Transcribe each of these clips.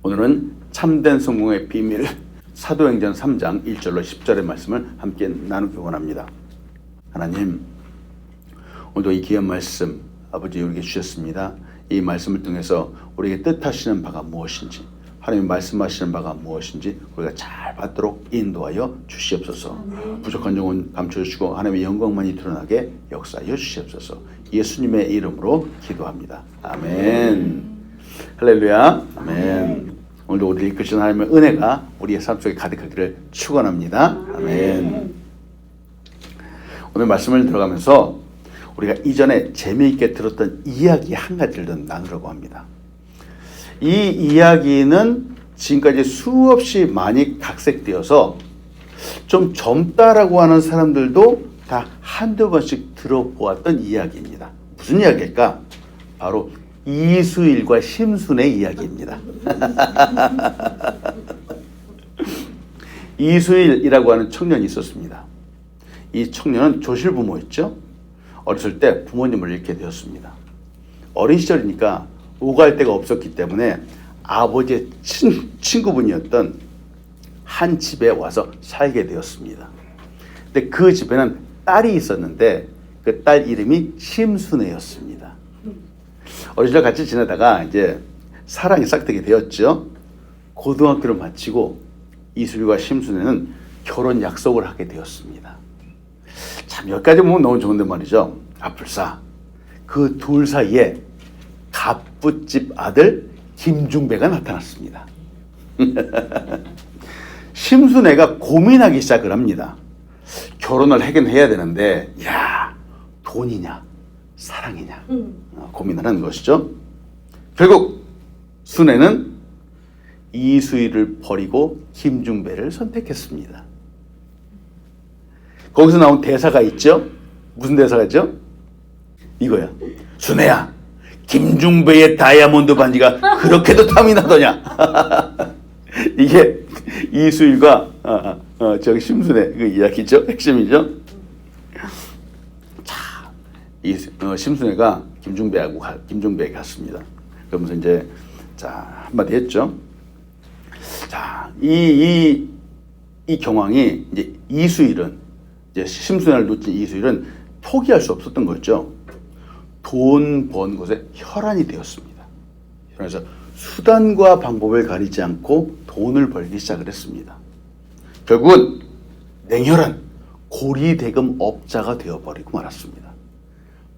오늘은 참된 성공의 비밀 사도행전 3장 1절로 10절의 말씀을 함께 나누기 원합니다. 하나님, 오늘도 이 귀한 말씀 아버지 우리에게 주셨습니다. 이 말씀을 통해서 우리에게 뜻하시는 바가 무엇인지, 하나님 말씀하시는 바가 무엇인지 우리가 잘 받도록 인도하여 주시옵소서. 부족한 영혼 감춰주시고 하나님의 영광만이 드러나게 역사하여 주시옵소서. 예수님의 이름으로 기도합니다. 아멘. 할렐루야. 아멘. 오늘도 우리를 이끄시는 하나님의 은혜가 우리의 삶 속에 가득하기를 축원합니다. 아멘. 오늘 말씀을 들어가면서 우리가 이전에 재미있게 들었던 이야기 한 가지를 더 나누려고 합니다. 이 이야기는 지금까지 수없이 많이 각색되어서 좀 젊다라고 하는 사람들도 다 한두 번씩 들어보았던 이야기입니다. 무슨 이야기일까? 바로 이수일과 심순의 이야기입니다. 이수일이라고 하는 청년이 있었습니다. 이 청년은 조실부모였죠. 어렸을 때 부모님을 잃게 되었습니다. 어린 시절이니까 오갈 데가 없었기 때문에 아버지의 친구분이었던 한 집에 와서 살게 되었습니다. 근데 그 집에는 딸이 있었는데 그 딸 이름이 심순애였습니다. 어린 시절 같이 지내다가 이제 사랑이 싹트게 되었죠. 고등학교를 마치고 이수일과 심순애는 결혼 약속을 하게 되었습니다. 참 여기까지 보면 너무 좋은데 말이죠. 아플싸 그 둘 사이에 갑부집 아들 김중배가 나타났습니다. 심순애가 고민하기 시작을 합니다. 결혼을 하긴 해야 되는데 야, 돈이냐 사랑이냐 고민을 하는 것이죠. 결국 순애는 이수일을 버리고 김중배를 선택했습니다. 거기서 나온 대사가 있죠. 무슨 대사가 있죠? 이거야. 순애야, 김중배의 다이아몬드 반지가 그렇게도 탐이 나더냐. 이게 이수일과 저기 심순애 그 이야기죠. 핵심이죠. 자, 심순애가 김중배에게 갔습니다. 그러면서 이제 자 한마디 했죠. 자, 이 경황이 이제 이수일은 이제 심순애를 놓친 이수일은 포기할 수 없었던 거죠. 돈 번 곳에 혈안이 되었습니다. 그래서 수단과 방법을 가리지 않고 돈을 벌기 시작을 했습니다. 결국은 냉혈한 고리대금 업자가 되어버리고 말았습니다.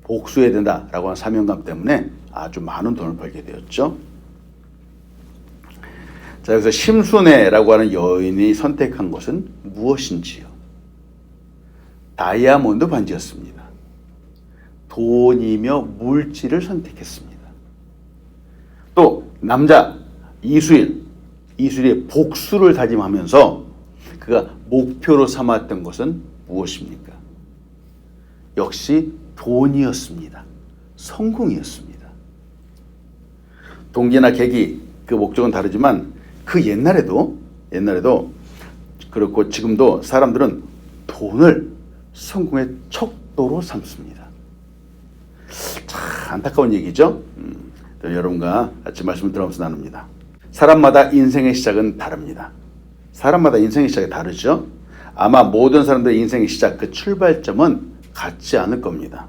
복수해야 된다라고 하는 사명감 때문에 아주 많은 돈을 벌게 되었죠. 자, 여기서 심순애라고 하는 여인이 선택한 것은 무엇인지요? 다이아몬드 반지였습니다. 돈이며 물질을 선택했습니다. 또 남자 이수일의 복수를 다짐하면서 그가 목표로 삼았던 것은 무엇입니까? 역시 돈이었습니다. 성공이었습니다. 동기나 계기 그 목적은 다르지만 그 옛날에도 그렇고 지금도 사람들은 돈을 성공의 척도로 삼습니다. 참 안타까운 얘기죠. 여러분과 같이 말씀을 들어보면서 나눕니다. 사람마다 인생의 시작은 다릅니다. 사람마다 인생의 시작이 다르죠. 아마 모든 사람들의 인생의 시작, 그 출발점은 같지 않을 겁니다.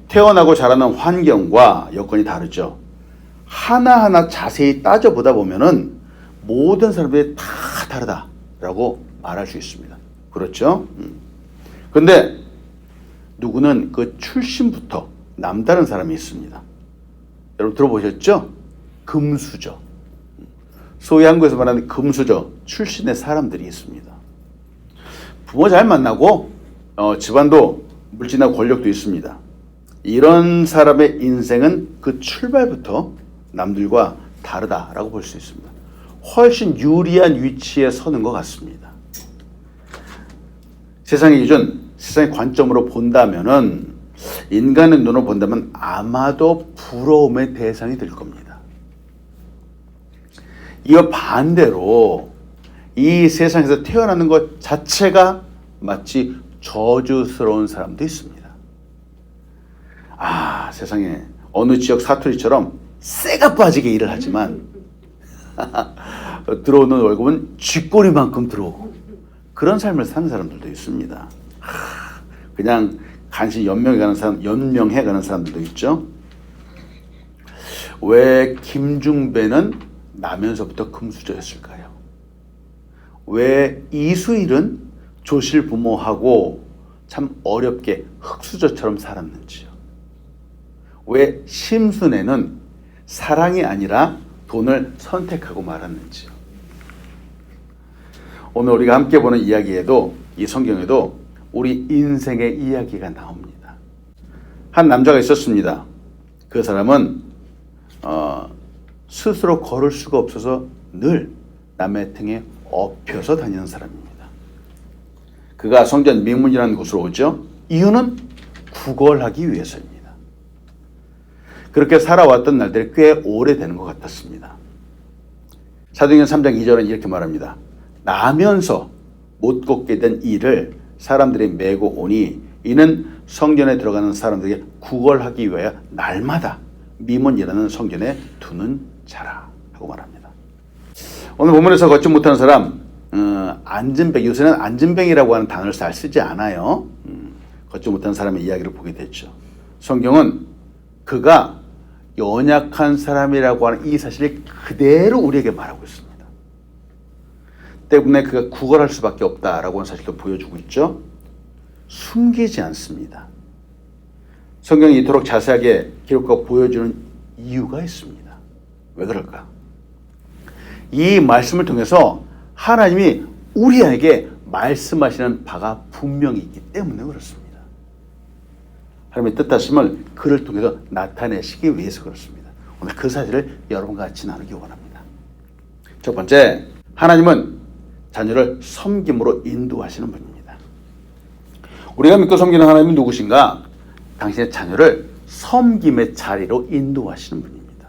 태어나고 자라는 환경과 여건이 다르죠. 하나하나 자세히 따져보다 보면은 모든 사람들이 다 다르다라고 말할 수 있습니다. 그렇죠? 그런데 누구는 그 출신부터 남다른 사람이 있습니다. 여러분 들어보셨죠? 금수저. 소위 한국에서 말하는 금수저 출신의 사람들이 있습니다. 부모 잘 만나고 집안도 물질이나 권력도 있습니다. 이런 사람의 인생은 그 출발부터 남들과 다르다라고 볼 수 있습니다. 훨씬 유리한 위치에 서는 것 같습니다. 세상의 기준, 세상의 관점으로 본다면은 인간의 눈으로 본다면 아마도 부러움의 대상이 될 겁니다. 이와 반대로 이 세상에서 태어나는 것 자체가 마치 저주스러운 사람도 있습니다. 세상에 어느 지역 사투리처럼 쇠가 빠지게 일을 하지만 들어오는 월급은 쥐꼬리만큼 들어오고 그런 삶을 사는 사람들도 있습니다. 그냥 간신히 연명해가는 사람들도 있죠. 왜 김중배는 나면서부터 금수저였을까요? 왜 이수일은 조실 부모하고 참 어렵게 흙수저처럼 살았는지요? 왜 심순애는 사랑이 아니라 돈을 선택하고 말았는지요? 오늘 우리가 함께 보는 이야기에도, 이 성경에도 우리 인생의 이야기가 나옵니다. 한 남자가 있었습니다. 그 사람은 스스로 걸을 수가 없어서 늘 남의 등에 업혀서 다니는 사람입니다. 그가 성전 미문이라는 곳으로 오죠. 이유는 구걸하기 위해서입니다. 그렇게 살아왔던 날들이 꽤 오래되는 것 같았습니다. 사도행전 3장 2절은 이렇게 말합니다. 나면서 못 걷게 된 이를 사람들이 메고 오니 이는 성전에 들어가는 사람들에게 구걸하기 위하여 날마다 미문이라는 성전에 두는 자라 하고 말합니다. 오늘 본문에서 걷지 못하는 사람, 안진뱅, 요새는 안진뱅이라고 하는 단어를 잘 쓰지 않아요. 걷지 못하는 사람의 이야기를 보게 됐죠. 성경은 그가 연약한 사람이라고 하는 이 사실을 그대로 우리에게 말하고 있습니다. 때문에 그가 구걸할 수밖에 없다라고 하는 사실도 보여주고 있죠. 숨기지 않습니다. 성경이 이토록 자세하게 기록하고 보여주는 이유가 있습니다. 왜 그럴까? 이 말씀을 통해서 하나님이 우리에게 말씀하시는 바가 분명히 있기 때문에 그렇습니다. 하나님의 뜻하심을 그를 통해서 나타내시기 위해서 그렇습니다. 오늘 그 사실을 여러분과 같이 나누기 원합니다. 첫 번째, 하나님은 자녀를 섬김으로 인도하시는 분입니다. 우리가 믿고 섬기는 하나님이 누구신가? 당신의 자녀를 섬김의 자리로 인도하시는 분입니다.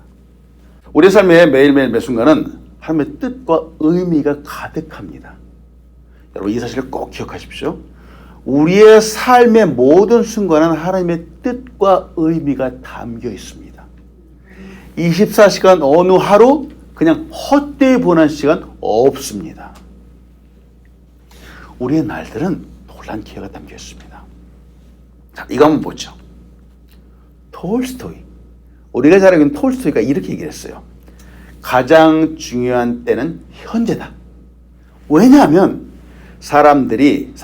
우리 삶의 매일매일 매 순간은 하나님의 뜻과 의미가 가득합니다. 여러분 이 사실을 꼭 기억하십시오. 우리의 삶의 모든 순간은 하나님의 뜻과 의미가 담겨 있습니다. 24시간 어느 하루 그냥 헛되이 보낸 시간 없습니다. 우리의 날들은 놀란 기회가 담겨 있습니다. 자, 이거 한번 보죠. 톨스토이. 우리가 잘 알고 있는 톨스토이가 이렇게 얘기를 했어요. 가장 중요한 때는 현재다. 왜냐하면 사람이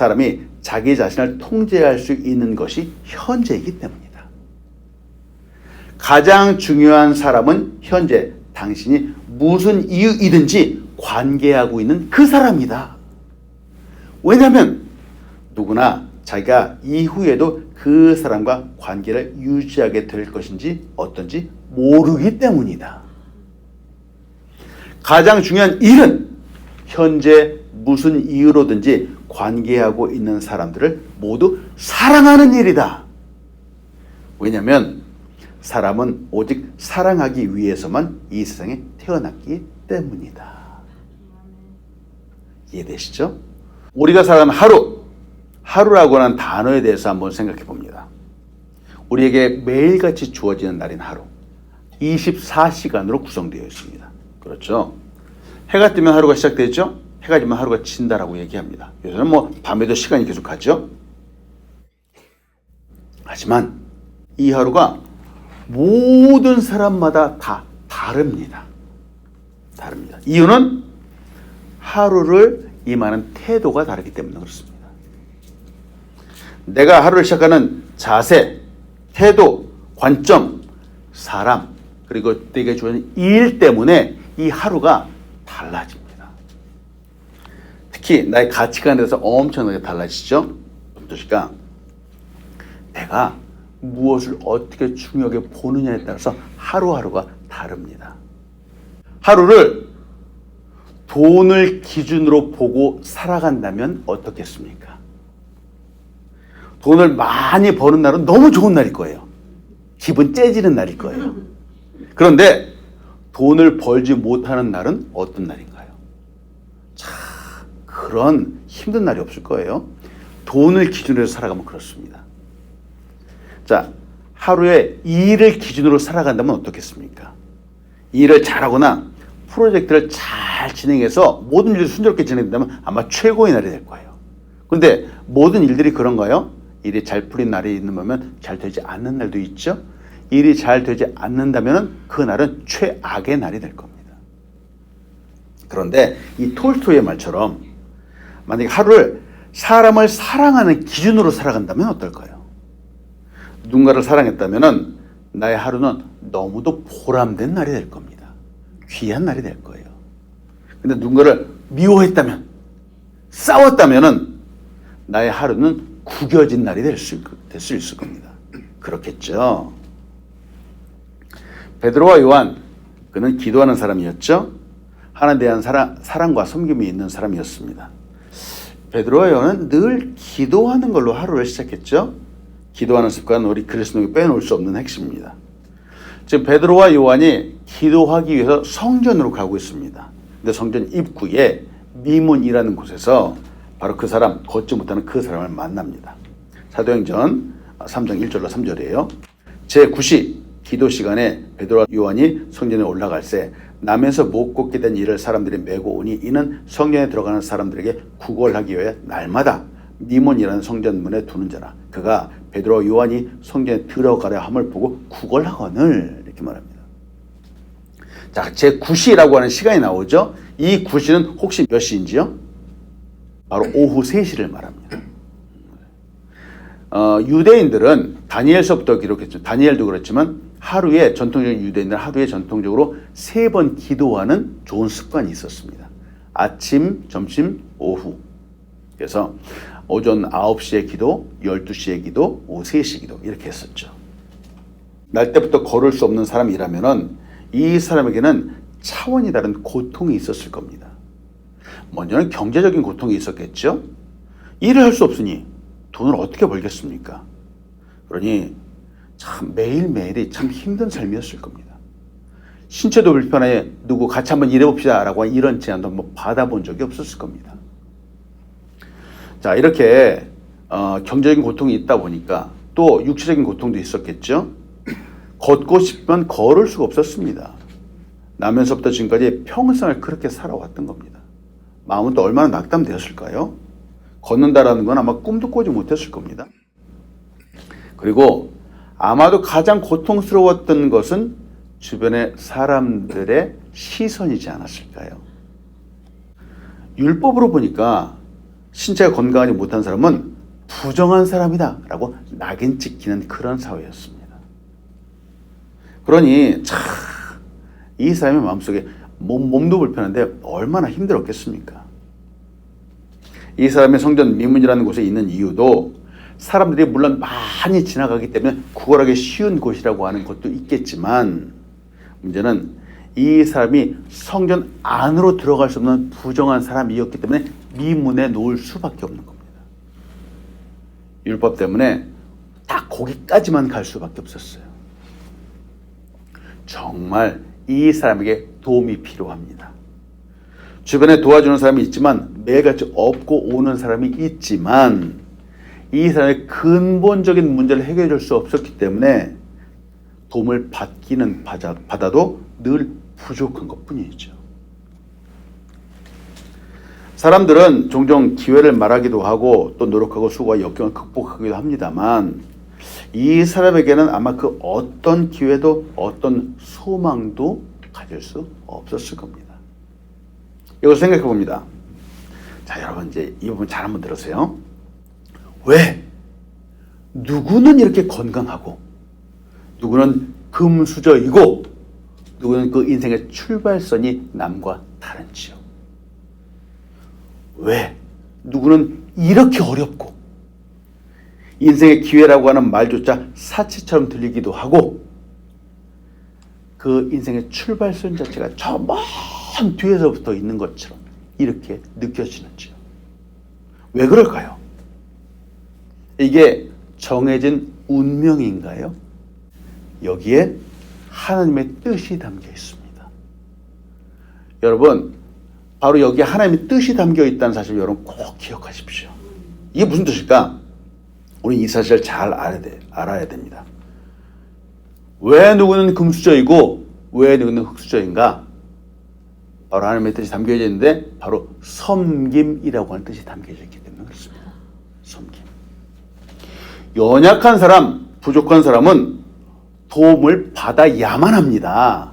자기 자신을 통제할 수 있는 것이 현재이기 때문이다. 가장 중요한 사람은 현재 당신이 무슨 이유이든지 관계하고 있는 그 사람이다. 왜냐하면 누구나 자기가 이후에도 그 사람과 관계를 유지하게 될 것인지 어떤지 모르기 때문이다. 가장 중요한 일은 현재 무슨 이유로든지 관계하고 있는 사람들을 모두 사랑하는 일이다. 왜냐하면 사람은 오직 사랑하기 위해서만 이 세상에 태어났기 때문이다. 이해되시죠? 우리가 살아가는 하루라고 하는 단어에 대해서 한번 생각해 봅니다. 우리에게 매일같이 주어지는 날인 하루, 24시간으로 구성되어 있습니다. 그렇죠? 해가 뜨면 하루가 시작되죠? 해가 지면 하루가 진다라고 얘기합니다. 요새는 밤에도 시간이 계속 가죠? 하지만 이 하루가 모든 사람마다 다 다릅니다. 이유는 하루를 임하는 태도가 다르기 때문에 그렇습니다. 내가 하루를 시작하는 자세, 태도, 관점, 사람, 그리고 내게 주어진 일 때문에 이 하루가 달라집니다. 특히 나의 가치관에 대해서 엄청나게 달라지죠. 어떠실까? 내가 무엇을 어떻게 중요하게 보느냐에 따라서 하루하루가 다릅니다. 하루를 돈을 기준으로 보고 살아간다면 어떻겠습니까? 돈을 많이 버는 날은 너무 좋은 날일 거예요. 기분 째지는 날일 거예요. 그런데 돈을 벌지 못하는 날은 어떤 날인가요? 참 그런 힘든 날이 없을 거예요. 돈을 기준으로 살아가면 그렇습니다. 자, 하루에 일을 기준으로 살아간다면 어떻겠습니까? 일을 잘하거나 프로젝트를 잘 진행해서 모든 일이 순조롭게 진행된다면 아마 최고의 날이 될 거예요. 그런데 모든 일들이 그런가요? 일이 잘 풀린 날이 있는 반면 잘 되지 않는 날도 있죠. 일이 잘 되지 않는다면 그날은 최악의 날이 될 겁니다. 그런데 이 톨스토이의 말처럼 만약에 하루를 사람을 사랑하는 기준으로 살아간다면 어떨까요? 누군가를 사랑했다면 나의 하루는 너무도 보람된 날이 될 겁니다. 귀한 날이 될 거예요. 근데 누군가를 미워했다면, 싸웠다면 나의 하루는 구겨진 날이 될 수 있을 겁니다. 그렇겠죠. 베드로와 요한, 그는 기도하는 사람이었죠. 하나님에 대한 사랑과 섬김이 있는 사람이었습니다. 베드로와 요한은 늘 기도하는 걸로 하루를 시작했죠. 기도하는 습관은 우리 그리스도인에게 빼놓을 수 없는 핵심입니다. 지금 베드로와 요한이 기도하기 위해서 성전으로 가고 있습니다. 근데 성전 입구에 미문이라는 곳에서 바로 그 사람, 걷지 못하는 그 사람을 만납니다. 사도행전 3장 1절로 3절이에요. 제9시 기도 시간에 베드로와 요한이 성전에 올라갈새 남에서 못 걷게 된 이를 사람들이 메고 오니 이는 성전에 들어가는 사람들에게 구걸하기 위해 날마다 미문이라는 성전문에 두는 자라. 그가 베드로와 요한이 성전에 들어가려 함을 보고 구걸하거늘 이렇게 말합니다. 자, 제9시라고 하는 시간이 나오죠. 이 9시는 혹시 몇 시인지요? 바로 오후 3시를 말합니다. 유대인들은 다니엘서부터 기록했죠. 다니엘도 그렇지만 하루에 전통적인 유대인들은 하루에 전통적으로 3번 기도하는 좋은 습관이 있었습니다. 아침, 점심, 오후. 그래서 오전 9시에 기도, 12시에 기도, 오후 3시 기도 이렇게 했었죠. 날 때부터 걸을 수 없는 사람이라면 이 사람에게는 차원이 다른 고통이 있었을 겁니다. 먼저는 경제적인 고통이 있었겠죠. 일을 할 수 없으니 돈을 어떻게 벌겠습니까? 그러니 참 매일매일이 참 힘든 삶이었을 겁니다. 신체도 불편해 누구 같이 한번 일해봅시다 라고 하는 이런 제안도 한번 받아본 적이 없었을 겁니다. 자, 이렇게 경제적인 고통이 있다 보니까 또 육체적인 고통도 있었겠죠. 걷고 싶으면 걸을 수가 없었습니다. 나면서부터 지금까지 평생을 그렇게 살아왔던 겁니다. 마음은 또 얼마나 낙담되었을까요? 걷는다라는 건 아마 꿈도 꾸지 못했을 겁니다. 그리고 아마도 가장 고통스러웠던 것은 주변의 사람들의 시선이지 않았을까요? 율법으로 보니까 신체가 건강하지 못한 사람은 부정한 사람이다 라고 낙인 찍히는 그런 사회였습니다. 그러니 참 이 사람의 마음속에 몸도 불편한데 얼마나 힘들었겠습니까? 이 사람의 성전 미문이라는 곳에 있는 이유도 사람들이 물론 많이 지나가기 때문에 구걸하기 쉬운 곳이라고 하는 것도 있겠지만 문제는 이 사람이 성전 안으로 들어갈 수 없는 부정한 사람이었기 때문에 미문에 놓을 수밖에 없는 겁니다. 율법 때문에 딱 거기까지만 갈 수밖에 없었어요. 정말 이 사람에게 도움이 필요합니다. 주변에 도와주는 사람이 있지만 매일같이 없고 오는 사람이 있지만 이 사람의 근본적인 문제를 해결해 줄 수 없었기 때문에 도움을 받기는 받아도 늘 부족한 것뿐이죠. 사람들은 종종 기회를 말하기도 하고 또 노력하고 수고와 역경을 극복하기도 합니다만 이 사람에게는 아마 그 어떤 기회도 어떤 소망도 가질 수 없었을 겁니다. 이걸 생각해 봅니다. 자, 여러분 이제 이 부분 잘 한번 들으세요. 왜 누구는 이렇게 건강하고 누구는 금수저이고 누구는 그 인생의 출발선이 남과 다른지요? 왜 누구는 이렇게 어렵고 인생의 기회라고 하는 말조차 사치처럼 들리기도 하고 그 인생의 출발선 자체가 저 먼 뒤에서부터 있는 것처럼 이렇게 느껴지는지요? 왜 그럴까요? 이게 정해진 운명인가요? 여기에 하나님의 뜻이 담겨 있습니다. 여러분, 바로 여기에 하나님의 뜻이 담겨 있다는 사실 여러분 꼭 기억하십시오. 이게 무슨 뜻일까? 우리 이 사실을 잘 알아야 됩니다. 왜 누구는 금수저이고 왜 누구는 흙수저인가? 바로 하나님의 뜻이 담겨져 있는데 바로 섬김이라고 하는 뜻이 담겨져 있기 때문에 그렇습니다. 섬김. 연약한 사람, 부족한 사람은 도움을 받아야만 합니다.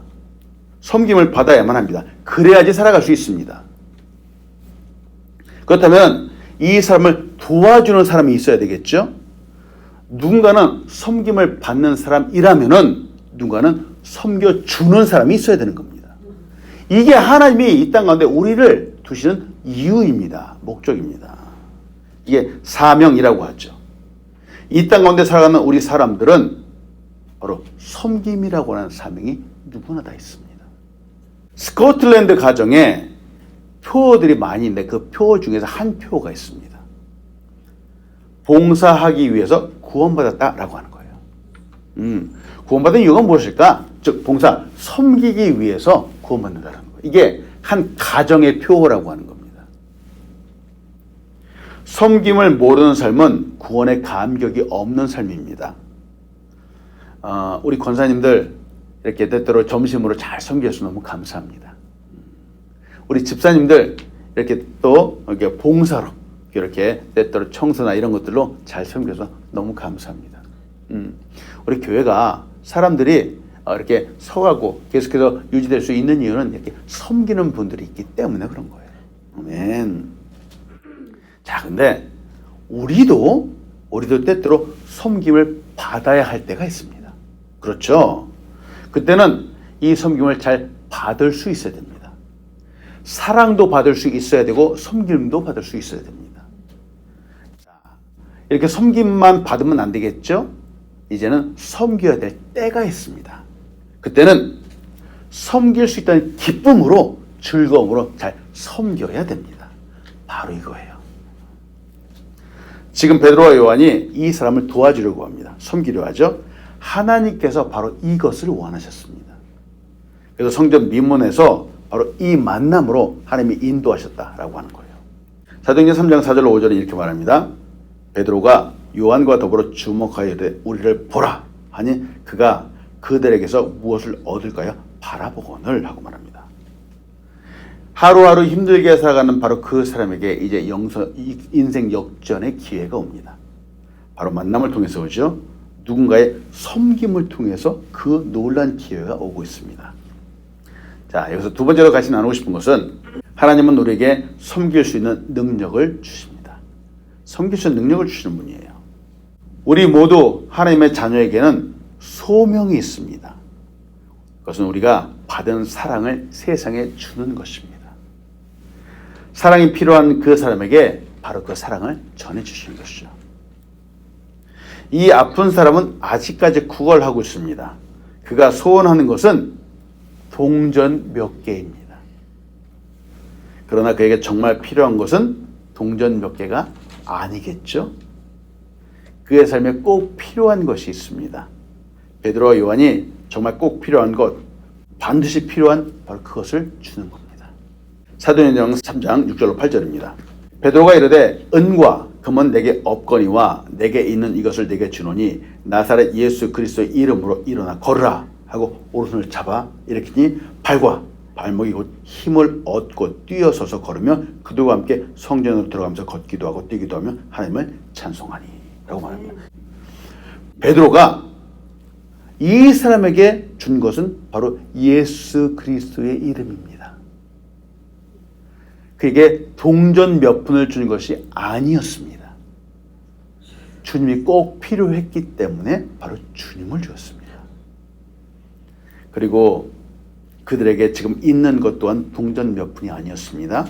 섬김을 받아야만 합니다. 그래야지 살아갈 수 있습니다. 그렇다면 이 사람을 도와주는 사람이 있어야 되겠죠? 누군가는 섬김을 받는 사람이라면은 누군가는 섬겨주는 사람이 있어야 되는 겁니다. 이게 하나님이 이 땅 가운데 우리를 두시는 이유입니다. 목적입니다. 이게 사명이라고 하죠. 이 땅 가운데 살아가는 우리 사람들은 바로 섬김이라고 하는 사명이 누구나 다 있습니다. 스코틀랜드 가정에 표어들이 많이 있는데 그 표 중에서 한 표가 있습니다. 봉사하기 위해서 구원받았다라고 하는 거예요. 구원받은 이유가 무엇일까? 즉 봉사, 섬기기 위해서 구원받는다는 거예요. 이게 한 가정의 표어라고 하는 겁니다. 섬김을 모르는 삶은 구원의 감격이 없는 삶입니다. 우리 권사님들 이렇게 때때로 점심으로 잘 섬겨서 너무 감사합니다. 우리 집사님들 이렇게 또 이렇게 봉사로 이렇게 때때로 청소나 이런 것들로 잘 섬겨서 너무 감사합니다. 우리 교회가 사람들이 이렇게 서가고 계속해서 유지될 수 있는 이유는 이렇게 섬기는 분들이 있기 때문에 그런 거예요. 아멘. 자, 근데 우리도 때때로 섬김을 받아야 할 때가 있습니다. 그렇죠? 그때는 이 섬김을 잘 받을 수 있어야 됩니다. 사랑도 받을 수 있어야 되고 섬김도 받을 수 있어야 됩니다. 자, 이렇게 섬김만 받으면 안 되겠죠? 이제는 섬겨야 될 때가 있습니다. 그때는 섬길 수 있다는 기쁨으로 즐거움으로 잘 섬겨야 됩니다. 바로 이거예요. 지금 베드로와 요한이 이 사람을 도와주려고 합니다. 섬기려 하죠. 하나님께서 바로 이것을 원하셨습니다. 그래서 성전 미문에서 바로 이 만남으로 하나님이 인도하셨다라고 하는 거예요. 사도행전 3장 4절 5절에 이렇게 말합니다. 베드로가 요한과 더불어 주목하여 이르되 우리를 보라 하니 그가 그들에게서 무엇을 얻을까요? 바라보거늘 하고 말합니다. 하루하루 힘들게 살아가는 바로 그 사람에게 이제 인생 역전의 기회가 옵니다. 바로 만남을 통해서 오죠. 누군가의 섬김을 통해서 그 놀란 기회가 오고 있습니다. 자, 여기서 두 번째로 같이 나누고 싶은 것은 하나님은 우리에게 섬길 수 있는 능력을 주십니다. 섬길 수 있는 능력을 주시는 분이에요. 우리 모두 하나님의 자녀에게는 소명이 있습니다. 그것은 우리가 받은 사랑을 세상에 주는 것입니다. 사랑이 필요한 그 사람에게 바로 그 사랑을 전해주시는 것이죠. 이 아픈 사람은 아직까지 구걸하고 있습니다. 그가 소원하는 것은 동전 몇 개입니다. 그러나 그에게 정말 필요한 것은 동전 몇 개가 아니겠죠? 그의 삶에 꼭 필요한 것이 있습니다. 베드로와 요한이 정말 꼭 필요한 것, 반드시 필요한 바로 그것을 주는 겁니다. 사도행전 3장 6절로 8절입니다. 베드로가 이르되 은과 금은 내게 없거니와 내게 있는 이것을 내게 주노니 나사렛 예수 그리스도의 이름으로 일어나 걸으라 하고 오른손을 잡아 일으키니 발과 발목이 곧 힘을 얻고 뛰어서서 걸으며 그들과 함께 성전으로 들어가면서 걷기도 하고 뛰기도 하며 하나님을 찬송하니 라고 말합니다. 베드로가 이 사람에게 준 것은 바로 예수 그리스도의 이름입니다. 그에게 동전 몇 푼을 준 것이 아니었습니다. 주님이 꼭 필요했기 때문에 바로 주님을 주었습니다. 그리고 그들에게 지금 있는 것 또한 동전 몇 푼이 아니었습니다.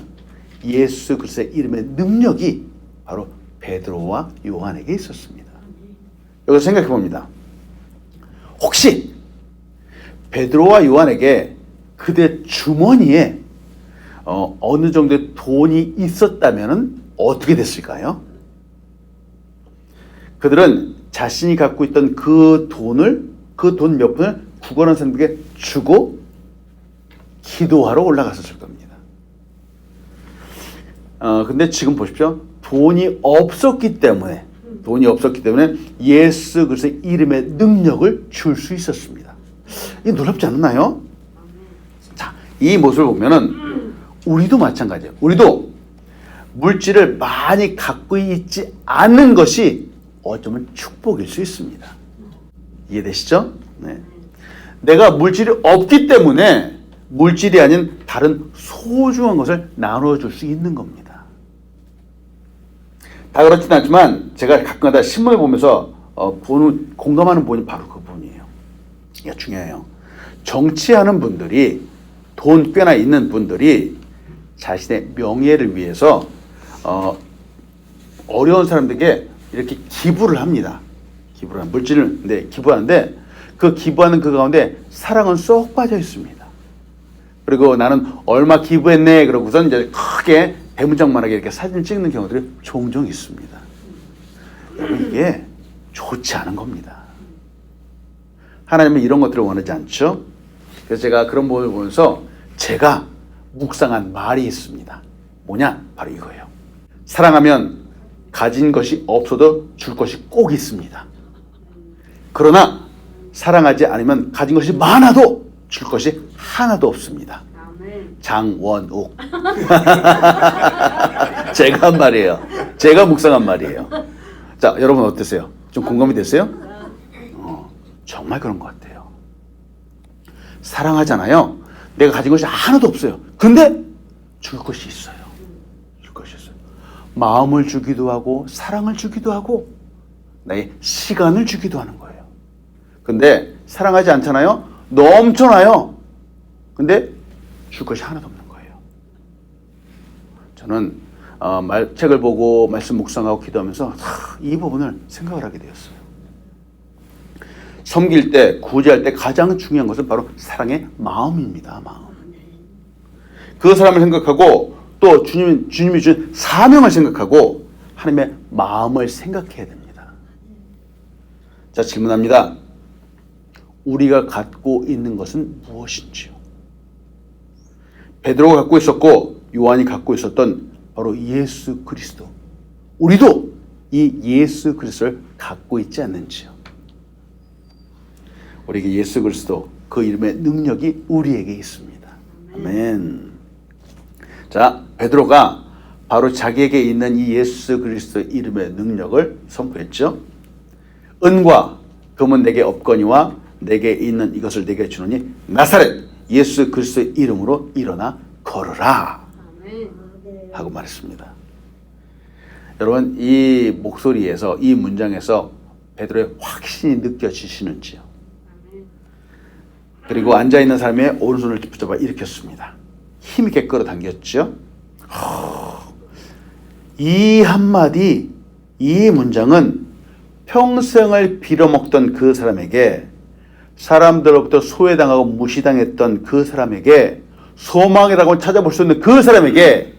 예수 그리스도의 이름의 능력이 바로 베드로와 요한에게 있었습니다. 여기서 생각해 봅니다. 혹시 베드로와 요한에게 그들 주머니에 어느 정도의 돈이 있었다면 어떻게 됐을까요? 그들은 자신이 갖고 있던 그 돈 몇 푼을 구걸한 사람들에게 주고 기도하러 올라갔었을 겁니다. 근데 지금 보십시오. 돈이 없었기 때문에 예수 그리스도의 이름의 능력을 줄 수 있었습니다. 이게 놀랍지 않나요? 자, 이 모습을 보면은 우리도 마찬가지예요. 우리도 물질을 많이 갖고 있지 않는 것이 어쩌면 축복일 수 있습니다. 이해되시죠? 네. 내가 물질이 없기 때문에 물질이 아닌 다른 소중한 것을 나눠줄 수 있는 겁니다. 다 그렇진 않지만 제가 가끔가다 신문을 보면서 공감하는 부분이 바로 그 부분이에요. 이게 중요해요. 정치하는 분들이, 돈 꽤나 있는 분들이 자신의 명예를 위해서 어려운 사람들에게 이렇게 기부를 합니다. 기부를 하는 물질을 기부하는데 그 기부하는 그 가운데 사랑은 쏙 빠져 있습니다. 그리고 나는 얼마 기부했네 그러고선 이제 크게 대문짝만하게 이렇게 사진 찍는 경우들이 종종 있습니다. 여러분, 이게 좋지 않은 겁니다. 하나님은 이런 것들을 원하지 않죠. 그래서 제가 그런 부분을 보면서 제가 묵상한 말이 있습니다. 뭐냐? 바로 이거예요. 사랑하면 가진 것이 없어도 줄 것이 꼭 있습니다. 그러나 사랑하지 않으면 가진 것이 많아도 줄 것이 하나도 없습니다. 장원욱. 제가 한 말이에요. 제가 묵상한 말이에요. 자, 여러분 어떠세요? 좀 공감이 됐어요? 정말 그런 것 같아요. 사랑하잖아요. 내가 가진 것이 하나도 없어요. 근데 줄 것이 있어요. 줄 것이 있어요. 마음을 주기도 하고 사랑을 주기도 하고 나의 시간을 주기도 하는 거예요. 근데 사랑하지 않잖아요. 넘쳐나요. 근데 줄 것이 하나도 없는 거예요. 저는 책을 보고 말씀 묵상하고 기도하면서 이 부분을 생각을 하게 되었어요. 섬길 때, 구제할 때 가장 중요한 것은 바로 사랑의 마음입니다. 마음. 그 사람을 생각하고 또 주님이 준 사명을 생각하고 하나님의 마음을 생각해야 됩니다. 자, 질문합니다. 우리가 갖고 있는 것은 무엇인지요? 베드로가 갖고 있었고 요한이 갖고 있었던 바로 예수 그리스도. 우리도 이 예수 그리스도를 갖고 있지 않는지요? 우리에게 예수 그리스도, 그 이름의 능력이 우리에게 있습니다. 아멘. 자, 베드로가 바로 자기에게 있는 이 예수 그리스도 이름의 능력을 선포했죠. 은과 금은 내게 없거니와 내게 있는 이것을 내게 주노니 나사렛 예수 그리스도의 이름으로 일어나 걸으라 하고 말했습니다. 여러분, 이 목소리에서, 이 문장에서 베드로의 확신이 느껴지시는지요? 그리고 앉아있는 사람의 오른손을 붙잡아 일으켰습니다. 힘있게 끌어당겼죠. 이 한마디, 이 문장은 평생을 빌어먹던 그 사람에게, 사람들로부터 소외당하고 무시당했던 그 사람에게, 소망이라고 찾아볼 수 있는 그 사람에게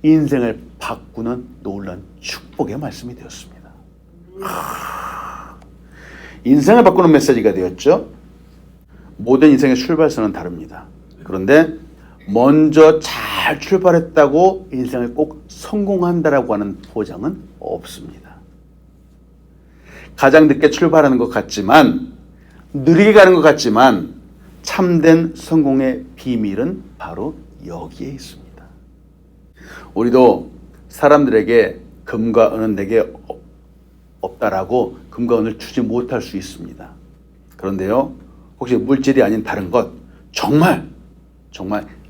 인생을 바꾸는 놀라운 축복의 말씀이 되었습니다. 인생을 바꾸는 메시지가 되었죠. 모든 인생의 출발선은 다릅니다. 그런데 먼저 잘 출발했다고 인생을 꼭 성공한다라고 하는 보장은 없습니다. 가장 늦게 출발하는 것 같지만, 느리게 가는 것 같지만 참된 성공의 비밀은 바로 여기에 있습니다. 우리도 사람들에게 금과 은은 내게 없다라고 금과 은을 주지 못할 수 있습니다. 그런데요, 혹시 물질이 아닌 다른 것, 정말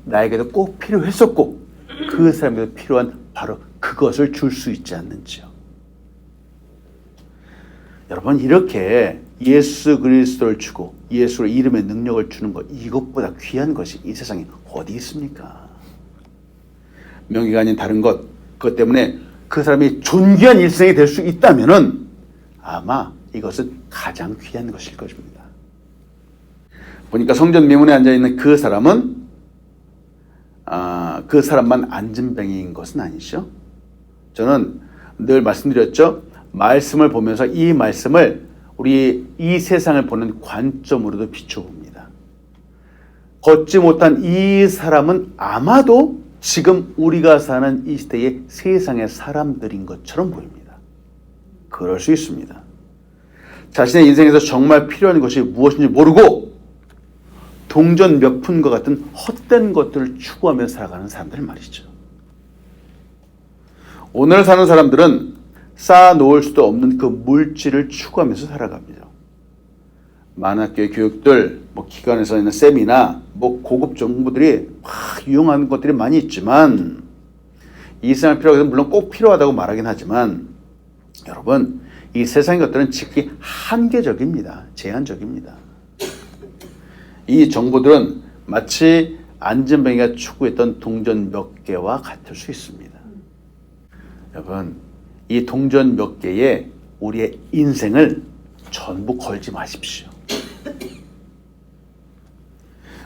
나에게도 꼭 필요했었고 그 사람에게도 필요한 바로 그것을 줄 수 있지 않는지요? 여러분, 이렇게 예수 그리스도를 주고 예수 이름의 능력을 주는 것, 이것보다 귀한 것이 이 세상에 어디 있습니까? 명예가 아닌 다른 것, 그것 때문에 그 사람이 존귀한 일생이 될 수 있다면은 아마 이것은 가장 귀한 것일 것입니다. 보니까 성전 미문에 앉아있는 그 사람은 그 사람만 안진뱅이인 것은 아니죠. 저는 늘 말씀드렸죠. 말씀을 보면서 이 말씀을 우리 이 세상을 보는 관점으로도 비춰봅니다. 걷지 못한 이 사람은 아마도 지금 우리가 사는 이 시대의 세상의 사람들인 것처럼 보입니다. 그럴 수 있습니다. 자신의 인생에서 정말 필요한 것이 무엇인지 모르고 동전 몇 푼과 같은 헛된 것들을 추구하며 살아가는 사람들 말이죠. 오늘 사는 사람들은 쌓아놓을 수도 없는 그 물질을 추구하면서 살아갑니다. 많은 학교의 교육들, 기관에서 있는 세미나, 고급 정보들이 막 유용한 것들이 많이 있지만 이 세상에 필요하면 물론 꼭 필요하다고 말하긴 하지만 여러분, 이 세상의 것들은 지극히 한계적입니다. 제한적입니다. 이 정보들은 마치 안전뱅이가 추구했던 동전 몇 개와 같을 수 있습니다. 여러분, 이 동전 몇 개에 우리의 인생을 전부 걸지 마십시오.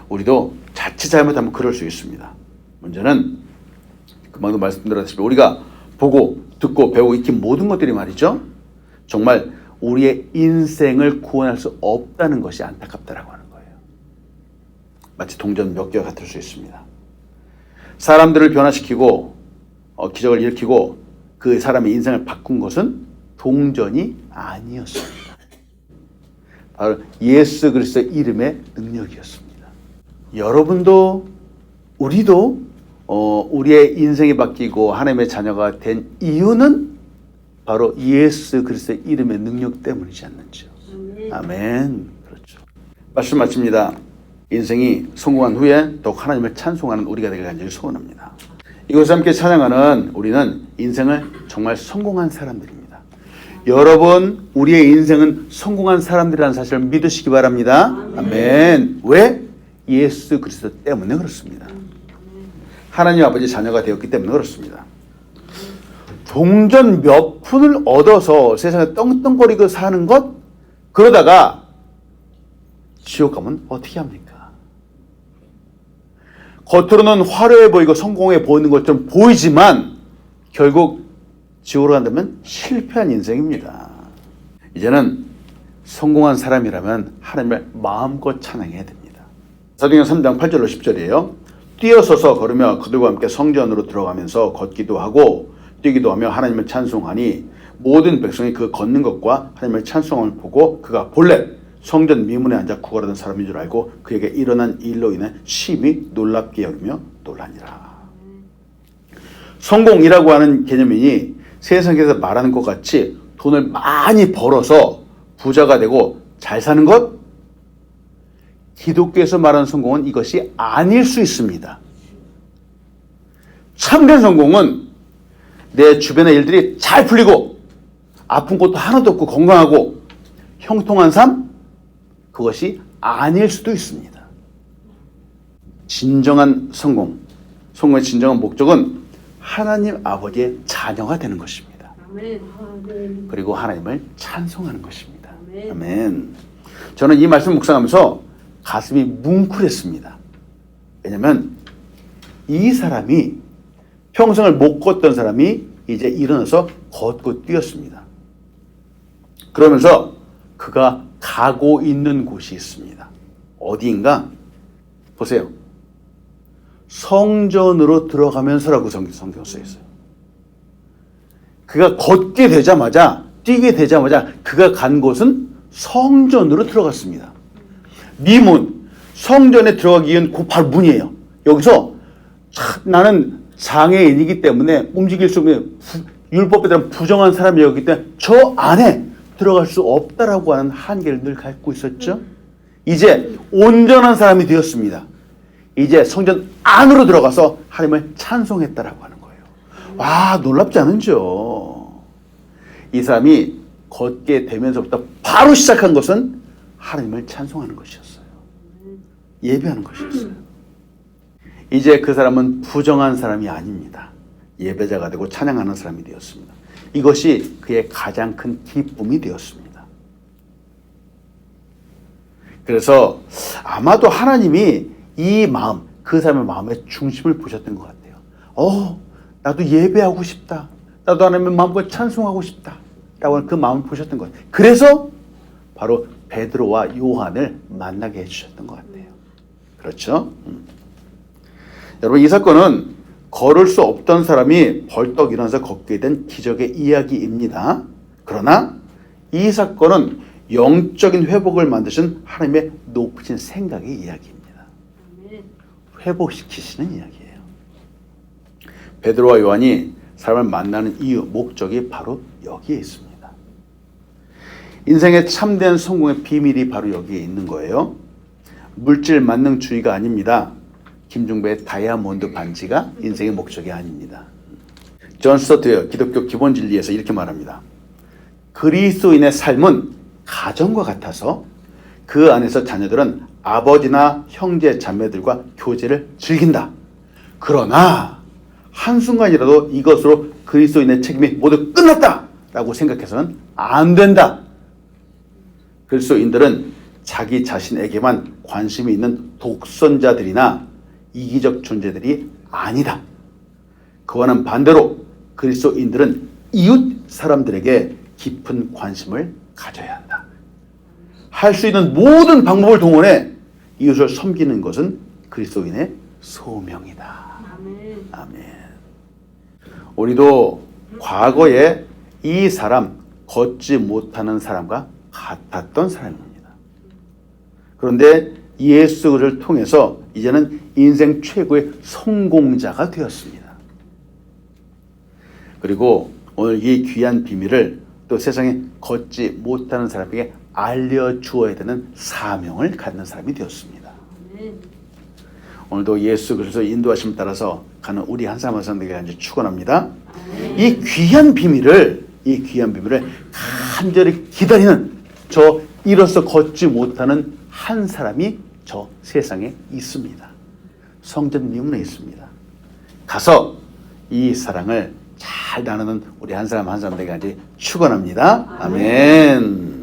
우리도 자칫 잘못하면 그럴 수 있습니다. 문제는 금방도 말씀드렸다시피 우리가 보고 듣고 배우고 익힌 모든 것들이 말이죠, 정말 우리의 인생을 구원할 수 없다는 것이 안타깝다라고 하는 거예요. 마치 동전 몇 개와 같을 수 있습니다. 사람들을 변화시키고 기적을 일으키고 그 사람의 인생을 바꾼 것은 동전이 아니었습니다. 바로 예수 그리스도의 이름의 능력이었습니다. 여러분도 우리도 우리의 인생이 바뀌고 하나님의 자녀가 된 이유는 바로 예수 그리스도의 이름의 능력 때문이지 않는지요. 아멘. 그렇죠. 말씀 마칩니다. 인생이 성공한 후에 더욱 하나님을 찬송하는 우리가 되길 간절히 소원합니다. 이곳에 함께 찬양하는 우리는 인생을 정말 성공한 사람들입니다. 여러분, 우리의 인생은 성공한 사람들이라는 사실을 믿으시기 바랍니다. 아멘. 왜? 예수 그리스도 때문에 그렇습니다. 하나님 아버지 자녀가 되었기 때문에 그렇습니다. 동전 몇 푼을 얻어서 세상에 떵떵거리고 사는 것, 그러다가 지옥 가면 어떻게 합니까? 겉으로는 화려해 보이고 성공해 보이는 것처럼 보이지만 결국 지옥으로 간다면 실패한 인생입니다. 이제는 성공한 사람이라면 하나님을 마음껏 찬양해야 됩니다. 사도행전 3장 8절로 10절이에요. 뛰어서서 걸으며 그들과 함께 성전으로 들어가면서 걷기도 하고 뛰기도 하며 하나님을 찬송하니 모든 백성이 그 걷는 것과 하나님을 찬송함을 보고 그가 본래 성전 미문에 앉아 구걸하던 사람인 줄 알고 그에게 일어난 일로 인해 심히 놀랍게 여기며 놀라니라. 성공이라고 하는 개념이 세상에서 말하는 것 같이 돈을 많이 벌어서 부자가 되고 잘 사는 것, 기독교에서 말하는 성공은 이것이 아닐 수 있습니다. 참된 성공은 내 주변의 일들이 잘 풀리고 아픈 것도 하나도 없고 건강하고 형통한 삶, 그것이 아닐 수도 있습니다. 진정한 성공, 성공의 진정한 목적은 하나님 아버지의 자녀가 되는 것입니다. 그리고 하나님을 찬송하는 것입니다. 아멘. 저는 이 말씀 묵상하면서 가슴이 뭉클했습니다. 왜냐하면 이 사람이 평생을 못 걷던 사람이 이제 일어나서 걷고 뛰었습니다. 그러면서 그가 가고 있는 곳이 있습니다. 어디인가? 보세요. 성전으로 들어가면서라고 성경 써 있어요. 그가 걷게 되자마자, 뛰게 되자마자 그가 간 곳은 성전으로 들어갔습니다. 미문, 성전에 들어가기 위한 그 바로 문이에요. 여기서 나는 장애인이기 때문에 움직일 수 없는 율법에 대한 부정한 사람이었기 때문에 저 안에 들어갈 수 없다라고 하는 한계를 늘 갖고 있었죠. 이제 온전한 사람이 되었습니다. 이제 성전 안으로 들어가서 하나님을 찬송했다라고 하는 거예요. 와, 놀랍지 않은지요? 이 사람이 걷게 되면서부터 바로 시작한 것은 하나님을 찬송하는 것이었어요. 예배하는 것이었어요. 이제 그 사람은 부정한 사람이 아닙니다. 예배자가 되고 찬양하는 사람이 되었습니다. 이것이 그의 가장 큰 기쁨이 되었습니다. 그래서 아마도 하나님이 이 마음, 그 사람의 마음의 중심을 보셨던 것 같아요. 나도 예배하고 싶다. 나도 하나님의 마음과 찬송하고 싶다. 라고 하는 그 마음을 보셨던 것 같아요. 그래서 바로 베드로와 요한을 만나게 해주셨던 것 같아요. 그렇죠? 여러분, 이 사건은 걸을 수 없던 사람이 벌떡 일어나서 걷게 된 기적의 이야기입니다. 그러나 이 사건은 영적인 회복을 만드신 하나님의 높으신 생각의 이야기입니다. 회복시키시는 이야기예요. 베드로와 요한이 사람을 만나는 이유, 목적이 바로 여기에 있습니다. 인생의 참된 성공의 비밀이 바로 여기에 있는 거예요. 물질 만능주의가 아닙니다. 김중배의 다이아몬드 반지가 인생의 목적이 아닙니다. 존 스토트의 기독교 기본 진리에서 이렇게 말합니다. 그리스도인의 삶은 가정과 같아서 그 안에서 자녀들은 아버지나 형제 자매들과 교제를 즐긴다. 그러나 한순간이라도 이것으로 그리스도인의 책임이 모두 끝났다 라고 생각해서는 안 된다. 그리스도인들은 자기 자신에게만 관심이 있는 독선자들이나 이기적 존재들이 아니다. 그와는 반대로 그리스도인들은 이웃 사람들에게 깊은 관심을 가져야 한다. 할 수 있는 모든 방법을 동원해 이웃을 섬기는 것은 그리스도인의 소명이다. 아멘. 우리도 과거에 이 사람, 걷지 못하는 사람과 같았던 사람입니다. 그런데 예수를 통해서 이제는 인생 최고의 성공자가 되었습니다. 그리고 오늘 이 귀한 비밀을 또 세상에 걷지 못하는 사람에게 알려주어야 되는 사명을 갖는 사람이 되었습니다. 오늘도 예수 그리스도의 인도하심을 따라서 가는 우리 한 사람 한 사람에게 축원합니다. 이 귀한 비밀을 간절히 기다리는 저 이로써 걷지 못하는 한 사람이 저 세상에 있습니다. 성전 미문에 있습니다. 가서 이 사랑을 잘 나누는 우리 한 사람 한 사람 되게 축원합니다. 아멘.